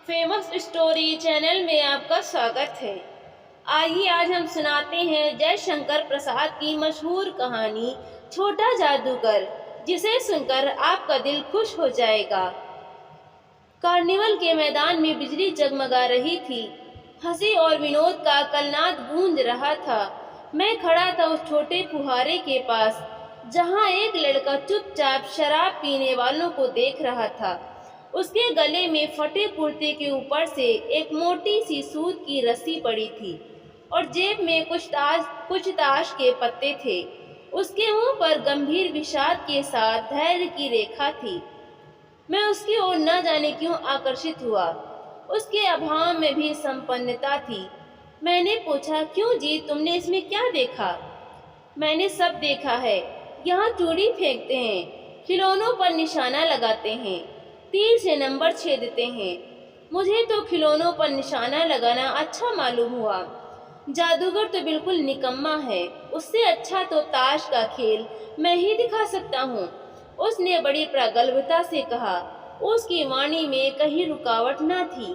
Famous story channel में आपका स्वागत है। आइए आज हम सुनाते हैं जयशंकर प्रसाद की मशहूर कहानी छोटा जादूगर, जिसे सुनकर आपका दिल खुश हो जाएगा। कार्निवल के मैदान में बिजली जगमगा रही थी। हंसी और विनोद का कलनाद गूंज रहा था। मैं खड़ा था उस छोटे फुहारे के पास, जहां एक लड़का चुपचाप शराब पीने वालों को देख रहा था। उसके गले में फटे कुर्ते के ऊपर से एक मोटी सी सूत की रस्सी पड़ी थी और जेब में कुछ ताश के पत्ते थे। उसके मुंह पर गंभीर विषाद के साथ धैर्य की रेखा थी। मैं उसकी ओर न जाने क्यों आकर्षित हुआ। उसके अभाव में भी संपन्नता थी। मैंने पूछा, क्यों जी, तुमने इसमें क्या देखा? मैंने सब देखा है। यहाँ चूड़ी फेंकते हैं, खिलौनों पर निशाना लगाते हैं, तीर से नंबर छेदते हैं। मुझे तो खिलौनों पर निशाना लगाना अच्छा मालूम हुआ। जादूगर तो बिल्कुल निकम्मा है। उससे अच्छा तो ताश का खेल मैं ही दिखा सकता हूँ। उसने बड़ी प्रगल्भता से कहा। उसकी वाणी में कहीं रुकावट न थी।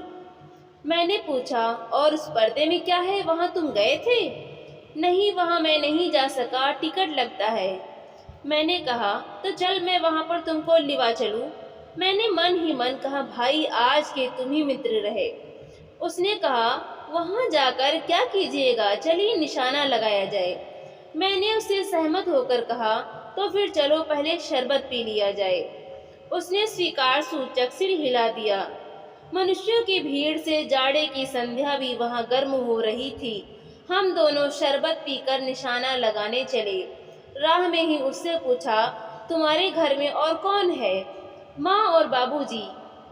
मैंने पूछा, और उस पर्दे में क्या है? वहां तुम गए थे? नहीं, वहां मैं नहीं जा सका, टिकट लगता है। मैंने कहा, तो चल मैं वहां पर तुमको लिवा चलूं। मैंने मन ही मन कहा, भाई आज के तुम ही मित्र रहे। उसने कहा, वहां जाकर क्या कीजिएगा, चलिए निशाना लगाया जाए। मैंने उससे सहमत होकर कहा, तो फिर चलो पहले शरबत पी लिया जाए। उसने स्वीकार सूचक सिर हिला दिया। मनुष्यों की भीड़ से जाड़े की संध्या भी वहां गर्म हो रही थी। हम दोनों शरबत पीकर निशाना लगाने चले। राह में ही उससे पूछा, तुम्हारे घर में और कौन है? माँ और बाबूजी।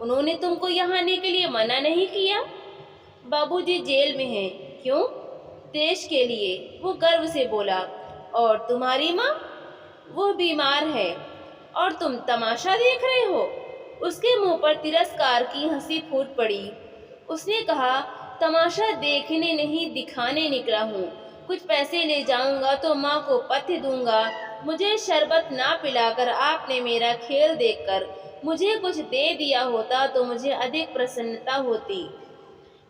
उन्होंने तुमको यहाँ आने के लिए मना नहीं किया? बाबूजी जेल में हैं। क्यों? देश के लिए, वो गर्व से बोला। और तुम्हारी माँ? वो बीमार है। और तुम तमाशा देख रहे हो? उसके मुंह पर तिरस्कार की हंसी फूट पड़ी। उसने कहा, तमाशा देखने नहीं दिखाने निकला हूँ। कुछ पैसे ले जाऊंगा तो माँ को पथ्य दूंगा। मुझे शरबत ना पिलाकर आपने मेरा खेल देखकर मुझे कुछ दे दिया होता तो मुझे अधिक प्रसन्नता होती।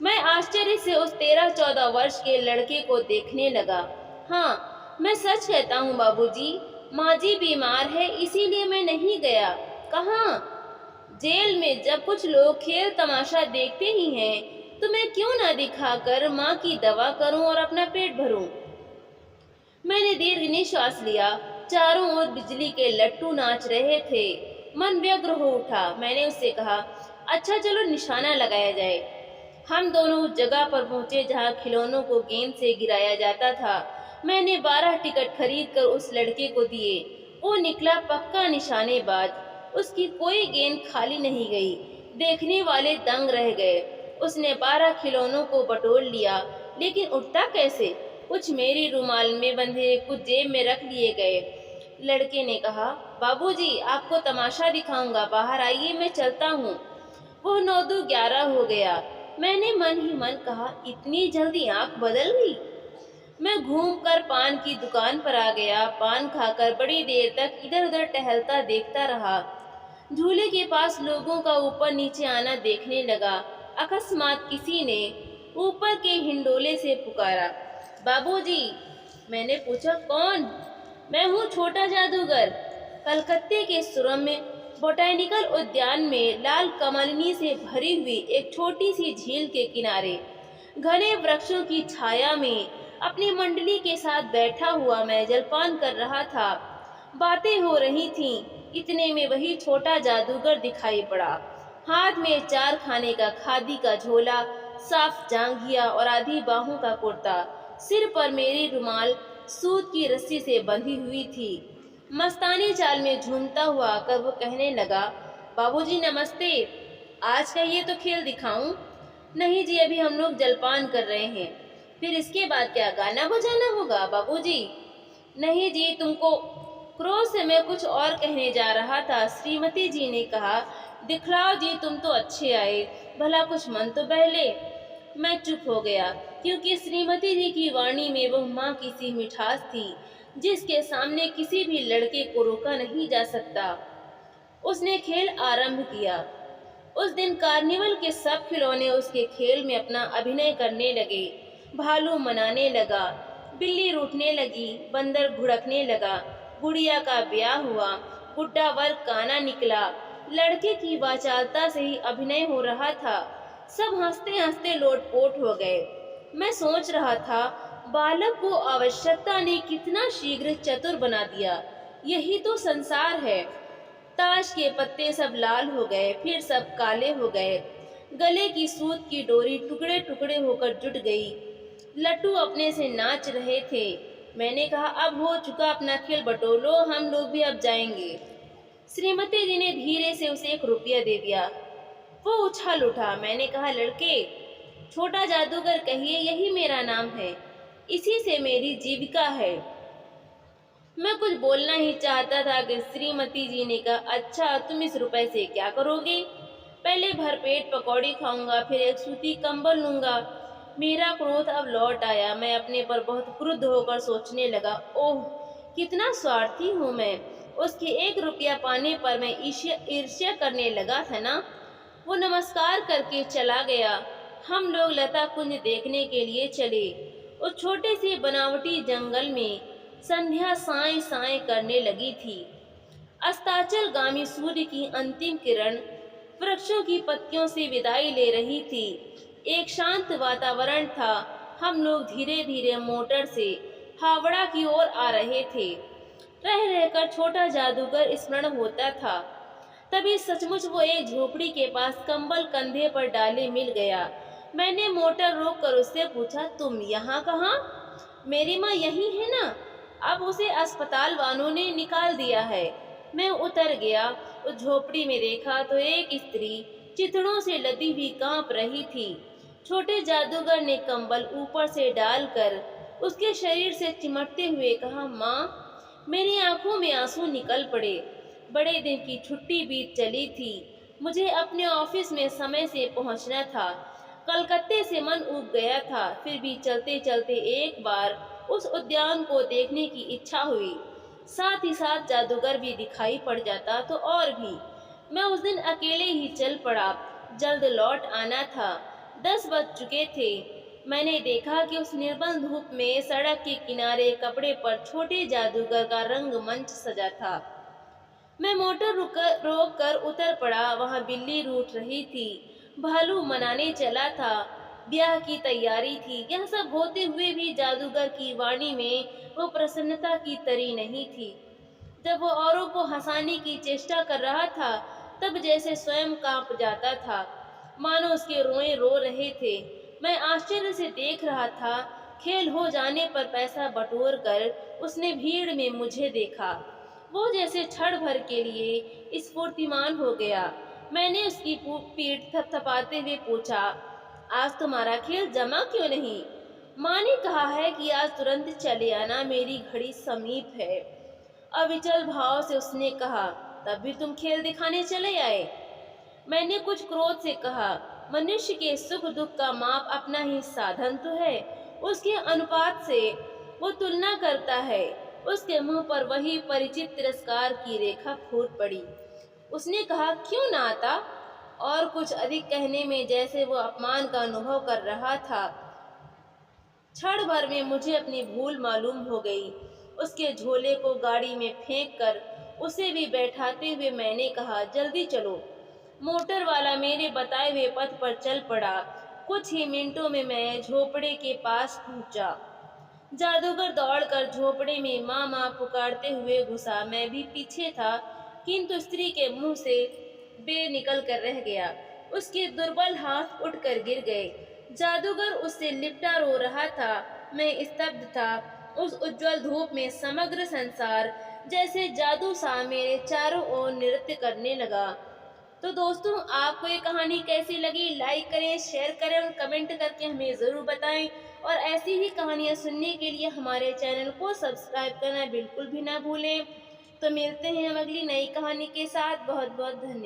मैं आश्चर्य से उस 13-14 वर्ष के लड़के को देखने लगा। हाँ, मैं सच कहता हूँ बाबूजी, माँ जी बीमार है, इसीलिए मैं नहीं गया। कहाँ? जेल में। जब कुछ लोग खेल तमाशा देखते ही हैं, तो मैं क्यों ना दिखाकर माँ की दवा करूं और अपना पेट भरूं। मैंने दीर्घ निश्वास लिया। चारों ओर बिजली के लट्टू नाच रहे थे। मन व्यग्र हो उठा। मैंने उससे कहा, अच्छा चलो निशाना लगाया जाए। हम दोनों उस जगह पर पहुंचे जहां खिलौनों को गेंद से गिराया जाता था। मैंने 12 टिकट खरीदकर उस लड़के को दिए। वो निकला पक्का निशानेबाज। उसकी कोई गेंद खाली नहीं गई। देखने वाले दंग रह गए। उसने 12 खिलौनों को बटोर लिया, लेकिन उठता कैसे? कुछ मेरी रुमाल में बंधे, कुछ जेब में रख लिए गए। लड़के ने कहा, बाबूजी आपको तमाशा दिखाऊंगा, बाहर आइए, मैं चलता हूँ। वो 9-11 हो गया। मैंने मन ही मन कहा, इतनी जल्दी आंख बदल गई। मैं घूमकर पान की दुकान पर आ गया। पान खाकर बड़ी देर तक इधर उधर टहलता देखता रहा। झूले के पास लोगों का ऊपर नीचे आना देखने लगा। अकस्मात किसी ने ऊपर के हिंडोले से पुकारा, बाबूजी। मैंने पूछा, कौन? मैं हूँ छोटा जादूगर। कलकत्ते के सुरम्य बोटैनिकल उद्यान में लाल कमलनी से भरी हुई एक छोटी सी झील के किनारे घने वृक्षों की छाया में अपनी मंडली के साथ बैठा हुआ मैं जलपान कर रहा था। बातें हो रही थीं। इतने में वही छोटा जादूगर दिखाई पड़ा। हाथ में 4 खाने का खादी का झोला, साफ जांघिया और आधी बाहों का कुर्ता। सिर पर मेरी रुमाल सूत की रस्सी से बंधी हुई थी। मस्तानी चाल में झूमता हुआ आकर वो कहने लगा, बाबूजी नमस्ते। आज का ये तो खेल दिखाऊं? नहीं जी, अभी हम लोग जलपान कर रहे हैं। फिर इसके बाद क्या गाना बजाना होगा बाबूजी? नहीं जी, तुमको। क्रोध से मैं कुछ और कहने जा रहा था। श्रीमती जी ने कहा, दिखलाओ जी, तुम तो अच्छे आए, भला कुछ मन तो बहले। मैं चुप हो गया, क्योंकि श्रीमती जी की वाणी में वह माँ की सी मिठास थी जिसके सामने किसी भी लड़के को रोका नहीं जा सकता। उसने खेल आरंभ किया। उस दिन कार्निवल के सब खिलौने उसके खेल में अपना अभिनय करने लगे। भालू मनाने लगा, बिल्ली रूठने लगी, बंदर घुड़कने लगा, गुड़िया का ब्याह हुआ, बुड्ढा वर काना निकला। लड़के की वाचालता से ही अभिनय हो रहा था। सब हंसते हंसते लोटपोट हो गए। मैं सोच रहा था, बालक को आवश्यकता ने कितना शीघ्र चतुर बना दिया। यही तो संसार है। ताश के पत्ते सब लाल हो गए, फिर सब काले हो गए। गले की सूत की डोरी टुकड़े टुकड़े होकर जुट गई। लट्टू अपने से नाच रहे थे। मैंने कहा, अब हो चुका अपना खेल बटोलो, हम लोग भी अब जाएंगे। श्रीमती जी ने धीरे से उसे 1 रुपया दे दिया। वो उछल उठा। मैंने कहा, लड़के, छोटा जादूगर कहिए, यही मेरा नाम है, इसी से मेरी जीविका है। मैं कुछ बोलना ही चाहता था कि श्रीमती जी ने कहा, अच्छा, तुम इस रुपए से क्या करोगे? पहले भरपेट पकौड़ी खाऊंगा, फिर एक सूती कंबल लूंगा। मेरा क्रोध अब लौट आया। मैं अपने पर बहुत क्रुद्ध होकर सोचने लगा, ओह, कितना स्वार्थी हूँ मैं। उसके 1 रुपया पाने पर मैं ईर्ष्या करने लगा था ना। वो नमस्कार करके चला गया। हम लोग लता कुंज देखने के लिए चले। उस छोटे से बनावटी जंगल में संध्या साए साए करने लगी थी। अस्ताचलगामी सूर्य की अंतिम किरण वृक्षों की पत्तियों से विदाई ले रही थी। एक शांत वातावरण था। हम लोग धीरे धीरे मोटर से हावड़ा की ओर आ रहे थे। रह रहकर छोटा जादूगर स्मरण होता था। तभी सचमुच वो एक झोपड़ी के पास कंबल कंधे पर डाले मिल गया। मैंने मोटर रोककर उससे पूछा, तुम यहाँ कहाँ? मेरी माँ यही है ना? अब उसे अस्पताल वालों ने निकाल दिया है। मैं उतर गया। उस झोपड़ी में देखा तो एक स्त्री चिथड़ों से लदी हुई कांप रही थी। छोटे जादूगर ने कंबल ऊपर से डालकर उसके शरीर से चिमटते हुए कहा, माँ। मेरी आंखों में आंसू निकल पड़े। बड़े दिन की छुट्टी बीत चली थी। मुझे अपने ऑफिस में समय से पहुंचना था। कलकत्ते से मन ऊब गया था। फिर भी चलते चलते एक बार उस उद्यान को देखने की इच्छा हुई। साथ ही साथ जादूगर भी दिखाई पड़ जाता तो और भी। मैं उस दिन अकेले ही चल पड़ा। जल्द लौट आना था। 10 बज चुके थे। मैंने देखा कि उस निर्मल धूप में सड़क के किनारे कपड़े पर छोटे जादूगर का रंगमंच सजा था। मैं मोटर रोक कर उतर पड़ा। वहाँ बिल्ली रूठ रही थी, भालू मनाने चला था, ब्याह की तैयारी थी। यह सब होते हुए भी जादूगर की वाणी में वो प्रसन्नता की तरी नहीं थी। जब वो औरों को हंसाने की चेष्टा कर रहा था, तब जैसे स्वयं कांप जाता था, मानो उसके रोए रो रहे थे। मैं आश्चर्य से देख रहा था। खेल हो जाने पर पैसा बटोर कर उसने भीड़ में मुझे देखा। वो जैसे क्षण भर के लिए स्फूर्तिमान हो गया। मैंने उसकी पीठ थपथपाते हुए पूछा, आज तुम्हारा खेल जमा क्यों नहीं? माँ ने कहा है कि आज तुरंत चले आना, मेरी घड़ी समीप है। अविचल भाव से उसने कहा, तब भी तुम खेल दिखाने चले आए? मैंने कुछ क्रोध से कहा, मनुष्य के सुख दुख का माप अपना ही साधन तो है, उसके अनुपात से वो तुलना करता है। उसके मुंह पर वही परिचित तिरस्कार की रेखा फूट पड़ी। उसने कहा, क्यों ना आता? और कुछ अधिक कहने में जैसे वो अपमान का अनुभव कर रहा था। क्षण भर में मुझे अपनी भूल मालूम हो गई। उसके झोले को गाड़ी में फेंक कर उसे भी बैठाते हुए मैंने कहा, जल्दी चलो। मोटर वाला मेरे बताए हुए पथ पर चल पड़ा। कुछ ही मिनटों में मैं झोपड़े के पास पहुंचा। जादूगर दौड़कर झोपड़े में माँ माँ पुकारते हुए घुसा। मैं भी पीछे था, किंतु स्त्री के मुंह से बे निकल कर रह गया। उसके दुर्बल हाथ उठकर गिर गए। जादूगर उससे लिपटा रो रहा था। मैं स्तब्ध था। उस उज्जवल धूप में समग्र संसार जैसे जादू सा मेरे चारों ओर नृत्य करने लगा। तो दोस्तों, आपको ये कहानी कैसी लगी? लाइक करें, शेयर करें और कमेंट करके हमें ज़रूर बताएं। और ऐसी ही कहानियाँ सुनने के लिए हमारे चैनल को सब्सक्राइब करना बिल्कुल भी ना भूलें। तो मिलते हैं हम अगली नई कहानी के साथ। बहुत बहुत धन्यवाद।